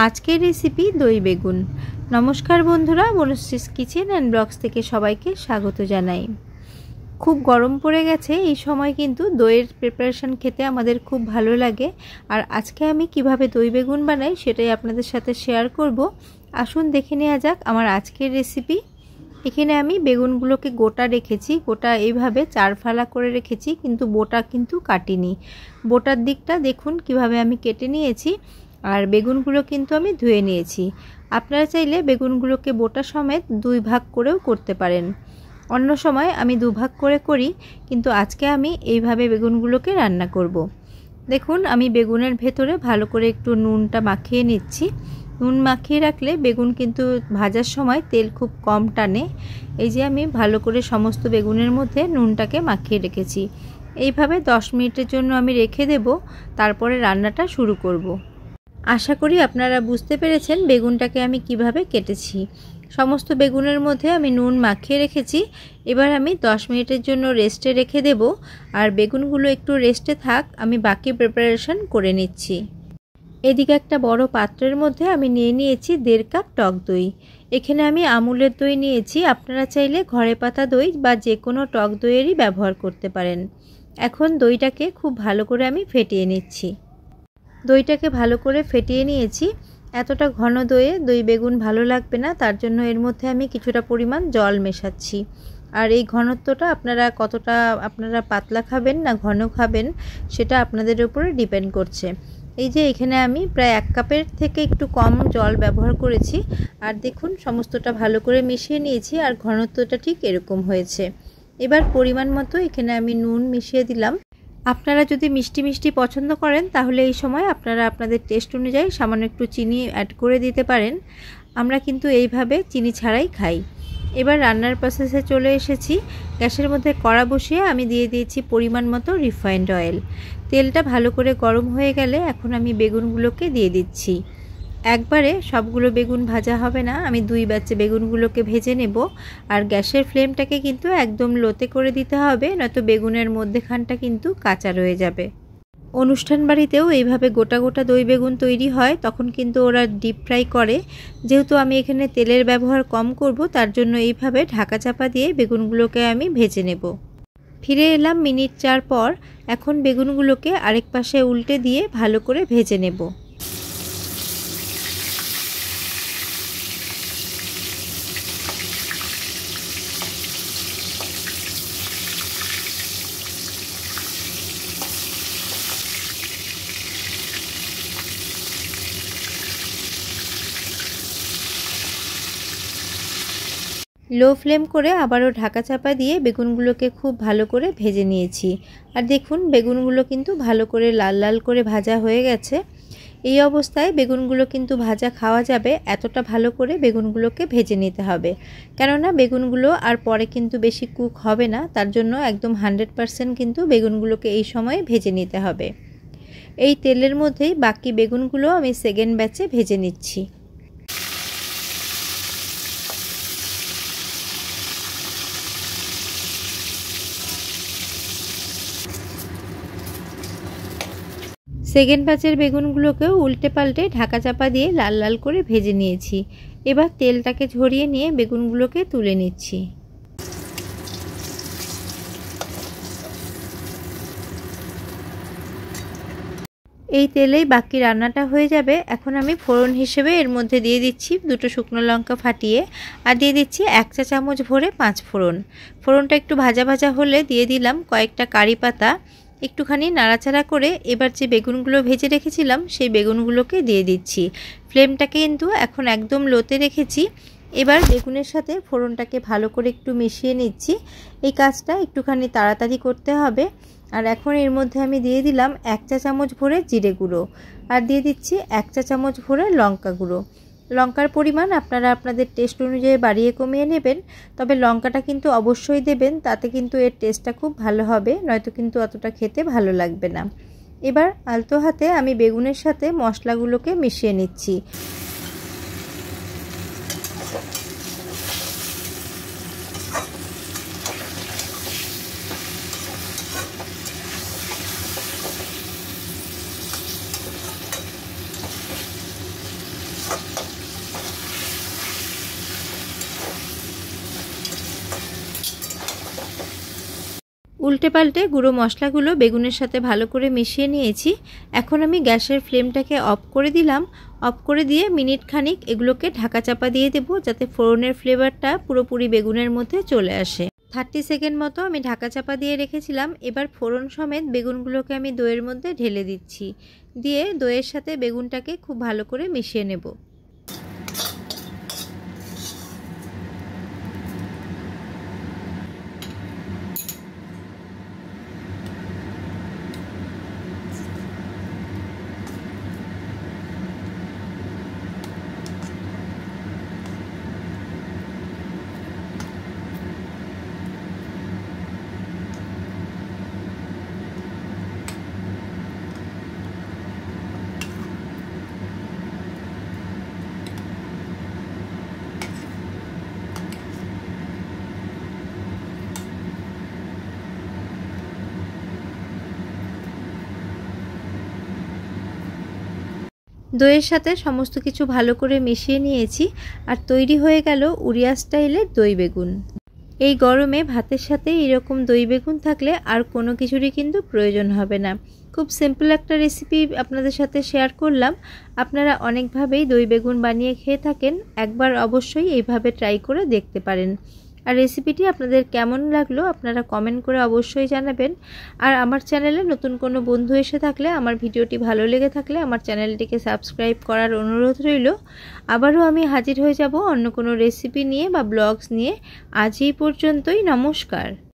আজকের রেসিপি দই বেগুন। নমস্কার বন্ধুরা, বনশ্রীস কিচেন অ্যান্ড ব্লগস থেকে সবাইকে স্বাগত জানাই। খুব গরম পড়ে গেছে, এই সময় কিন্তু দইয়ের প্রিপারেশন খেতে আমাদের খুব ভালো লাগে। আর আজকে আমি কিভাবে দই বেগুন বানাই সেটাই আপনাদের সাথে শেয়ার করব। আসুন দেখে নেওয়া যাক আমার আজকের রেসিপি। এখানে আমি বেগুনগুলোকে গোটা রেখেছি, গোটা এইভাবে 4 ফালা করে রেখেছি, কিন্তু বোটা কিন্তু কাটিনি। বোটার দিকটা দেখুন কিভাবে আমি কেটে নিয়েছি। আর বেগুনগুলো কিন্তু আমি ধুয়ে নিয়েছি। আপনারা চাইলে বেগুনগুলোকে বোটা সমেত 2 ভাগ করেও করতে পারেন। অন্য সময় আমি 2 ভাগ করে করি, কিন্তু আজকে আমি এইভাবে বেগুনগুলোকে রান্না করব। দেখুন আমি বেগুনের ভেতরে ভালো করে একটু নুনটা মাখিয়ে নিচ্ছি। নুন মাখিয়ে রাখলে বেগুন কিন্তু ভাজার সময় তেল খুব কম টানে। এই যে আমি ভালো করে সমস্ত বেগুনের মধ্যে নুনটাকে মাখিয়ে রেখেছি। এইভাবে 10 মিনিটের জন্য আমি রেখে দেব, তারপরে রান্নাটা শুরু করব। আশা করি আপনারা বুঝতে পেরেছেন বেগুনটাকে আমি কিভাবে কেটেছি। সমস্ত বেগুনের মধ্যে আমি নুন মাখিয়ে রেখেছি। এবার আমি 10 মিনিটের জন্য রেস্টে রেখে দেব। আর বেগুনগুলো একটু রেস্টে থাক, আমি বাকি প্রিপারেশন করে নিচ্ছি। এদিকে একটা বড় পাত্রের মধ্যে আমি নিয়ে নিয়েছি 1.5 কাপ টক দই। এখানে আমি আমুলের দই নিয়েছি, আপনারা চাইলে ঘরে পাতা দই বা যে কোনো টক দইয়েরই ব্যবহার করতে পারেন। এখন দইটাকে খুব ভালো করে আমি ফেটিয়ে নিচ্ছি। দইটাকে ভালো করে ফেটিয়ে নিয়েছি। এতটা ঘন দইয়ে দই বেগুন ভালো লাগবে না, তার জন্য এর মধ্যে আমি কিছুটা পরিমাণ জল মেশাচ্ছি। আর এই ঘনত্বটা কতটা আপনারা পাতলা খাবেন না ঘন খাবেন সেটা আপনাদের উপরে ডিপেন্ড করছে। এই যে এখানে আমি প্রায় 1 কাপের থেকে একটু কম জল ব্যবহার করেছি। আর দেখুন সমস্তটা ভালো করে মিশিয়ে নিয়েছি, আর ঘনত্বটা ঠিক এরকম হয়েছে। এবার পরিমাণ মতো এখানে আমি নুন মিশিয়ে দিলাম। আপনারা যদি মিষ্টি মিষ্টি পছন্দ করেন তাহলে এই সময় আপনারা আপনাদের টেস্ট অনুযায়ী সামান্য একটু চিনি অ্যাড করে দিতে পারেন। আমরা কিন্তু এইভাবে চিনি ছাড়াই খাই। এবার রান্নার প্রসেসে চলে এসেছি। গ্যাসের মধ্যে কড়া বসিয়ে আমি দিয়ে দিয়েছি পরিমাণ মতো রিফাইন্ড অয়েল। তেলটা ভালো করে গরম হয়ে গেলে এখন আমি বেগুনগুলোকে দিয়ে দিচ্ছি। একবারে সবগুলো বেগুন ভাজা হবে না, আমি 2 ব্যাচে বেগুনগুলোকে ভেজে নেব। আর গ্যাসের ফ্লেমটাকে কিন্তু একদম লোতে করে দিতে হবে, নয়তো বেগুনের মধ্যেখানটা কিন্তু কাঁচা রয়ে যাবে। অনুষ্ঠান বাড়িতেও এইভাবে গোটা গোটা দই বেগুন তৈরি হয়, তখন কিন্তু ওরা ডিপ ফ্রাই করে। যেহেতু আমি এখানে তেলের ব্যবহার কম করব, তার জন্য এইভাবে ঢাকা চাপা দিয়ে বেগুনগুলোকে আমি ভেজে নেব। ফিরে এলাম মিনিট 4 পর। এখন বেগুনগুলোকে আরেক পাশে উল্টে দিয়ে ভালো করে ভেজে নেব। লো ফ্লেম করে আবারও ঢাকা চাপা দিয়ে বেগুনগুলোকে খুব ভালো করে ভেজে নিয়েছি। আর দেখুন বেগুনগুলো কিন্তু ভালো করে লাল লাল করে ভাজা হয়ে গেছে। এই অবস্থায় বেগুনগুলো কিন্তু ভাজা খাওয়া যাবে, এতটা ভালো করে বেগুনগুলোকে ভেজে নিতে হবে। কেননা বেগুনগুলো আর পরে কিন্তু বেশি কুক হবে না, তার জন্য একদম 100% কিন্তু বেগুনগুলোকে এই সময়ে ভেজে নিতে হবে। এই তেলের মধ্যেই বাকি বেগুনগুলো আমি সেকেন্ড ব্যাচে ভেজে নিচ্ছি। সেকেন্ড ব্যাচের বেগুনগুলোকেও উল্টে পাল্টে ঢাকা চাপা দিয়ে লাল লাল করে ভেজে নিয়েছি। এবার তেলটাকে ঝরিয়ে নিয়ে বেগুনগুলোকে তুলে নিচ্ছি। এই তেলেই বাকি রান্নাটা হয়ে যাবে। এখন আমি ফোড়ন হিসেবে এর মধ্যে দিয়ে দিচ্ছি 2টো শুকনো লঙ্কা ফাটিয়ে, আর দিয়ে দিচ্ছি 1 চা চামচ ভরে 5 ফোড়ন। ফোড়নটা একটু ভাজা ভাজা হলে দিয়ে দিলাম কয়েকটা কারি পাতা। একটুখানি নাড়াচাড়া করে এবার যে বেগুনগুলো ভেজে রেখেছিলাম সেই বেগুনগুলোকে দিয়ে দিচ্ছি। ফ্লেমটাকে কিন্তু এখন একদম লোতে রেখেছি। এবার বেগুনের সাথে ফোড়নটাকে ভালো করে একটু মিশিয়ে নিচ্ছি। এই কাজটা একটুখানি তাড়াতাড়ি করতে হবে। আর এখন এর মধ্যে আমি দিয়ে দিলাম 1 চা চামচ ভরে জিরে গুঁড়ো, আর দিয়ে দিচ্ছি 1 চা চামচ ভরে লঙ্কা গুঁড়ো। লঙ্কার পরিমাণ আপনারা আপনাদের টেস্ট অনুযায়ী বাড়িয়ে কমিয়ে নেবেন, তবে লঙ্কাটা কিন্তু অবশ্যই দেবেন, তাতে কিন্তু এর টেস্টটা খুব ভালো হবে, নয়তো কিন্তু অতটা খেতে ভালো লাগবে না। এবার আলতো হাতে আমি বেগুনের সাথে মশলাগুলোকে মিশিয়ে নিচ্ছি। উল্টে পাল্টে গুঁড়ো মশলাগুলো বেগুনের সাথে ভালো করে মিশিয়ে নিয়েছি। এখন আমি গ্যাসের ফ্লেমটাকে অফ করে দিলাম। অফ করে দিয়ে মিনিট খানিক এগুলোকে ঢাকা চাপা দিয়ে দেব, যাতে ফোড়নের ফ্লেভারটা পুরোপুরি বেগুনের মধ্যে চলে আসে। 30 সেকেন্ড মতো আমি ঢাকা চাপা দিয়ে রেখেছিলাম। এবার ফোড়ন সমেত বেগুনগুলোকে আমি দইয়ের মধ্যে ঢেলে দিচ্ছি। দিয়ে দইয়ের সাথে বেগুনটাকে খুব ভালো করে মিশিয়ে নেব। দইয়ের সাথে সমস্ত কিছু ভালো করে মিশিয়ে নিয়েছি, আর তৈরি হয়ে গেল উড়িয়া স্টাইলের দই বেগুন। এই গরমে ভাতের সাথে এরকম দই বেগুন থাকলে আর কোনো কিছুরই কিন্তু প্রয়োজন হবে না। খুব সিম্পল একটা রেসিপি আপনাদের সাথে শেয়ার করলাম। আপনারা অনেকভাবেই দই বেগুন বানিয়ে খেয়ে থাকেন, একবার অবশ্যই এইভাবে ট্রাই করে দেখতে পারেন। আর রেসিপিটি আপনাদের কেমন লাগলো আপনারা কমেন্ট করে অবশ্যই জানাবেন। আর আমার চ্যানেলে নতুন কোনো বন্ধু এসে থাকলে, আমার ভিডিওটি ভালো লেগে থাকলে আমার চ্যানেলটিকে সাবস্ক্রাইব করার অনুরোধ রইল। আবারও আমি হাজির হয়ে যাব অন্য কোনো রেসিপি নিয়ে বা ব্লগস নিয়ে। আজ এই পর্যন্তই, নমস্কার।